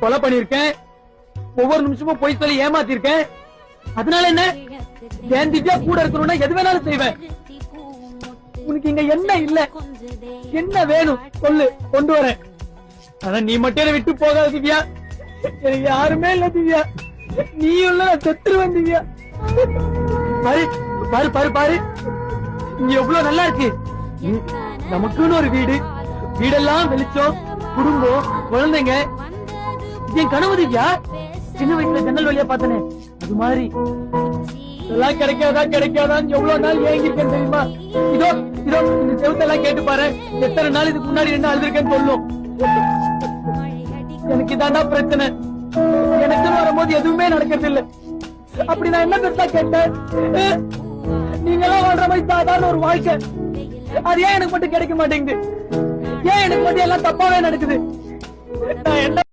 கொலை பண்ணிருக்கேன், ஒவ்வொரு நிமிஷமும் பொய் சொல்லி ஏமாத்திருக்கேன். அதனால என்ன, என் திவ்யா கூட இருக்கணும்னா எது வேணாலும் செய்வேன். உனக்கு இங்க என்ன இல்ல, என்ன வேணும் சொல்லு, கொண்டு வரேன். ஆனா நீ மட்டும் என்னை விட்டு போகாத திவ்யா. எனக்கு யாருமே இல்ல திவ்யா, நீ உள்ள நான் செத்துருவேன் திவ்யா. பாரு பாரு பாரு பாரு, இங்க எவ்வளவு நல்லா இருக்கு. நமக்குன்னு ஒரு வீடு, வீடெல்லாம் வெளிச்சம், குடும்பம், குழந்தைங்க. என் கனவு திவ்யா, சின்ன வயசுல ஜன்னல் வழியா பார்த்தனே அது மாதிரி. இதெல்லாம் கிடைக்காதா கிடைக்காதான்னு எவ்வளவு நாள் ஏங்கிருக்கேன் தெரியுமா? இதோ இதோ இந்த செவத்தெல்லாம் கேட்டு பாரு, எத்தனை நாள் இதுக்கு முன்னாடி என்ன அழுதுருக்கேன்னு சொல்லும். எனக்கு இதாண்டா பிரச்சனை, எனக்குன்னு வரும்போது எதுவுமே நடக்கிறது இல்ல. அப்படி நான் என்ன பெருசா கேட்டேன்? நீங்க எல்லாம் வாழ்ற மாதிரி சாதாரண ஒரு வாழ்க்கை, அது ஏன் எனக்கு மட்டும் கிடைக்க மாட்டேங்குது? ஏன் எனக்கு மட்டும் எல்லாம் தப்பாவே நடக்குது? நான் என்ன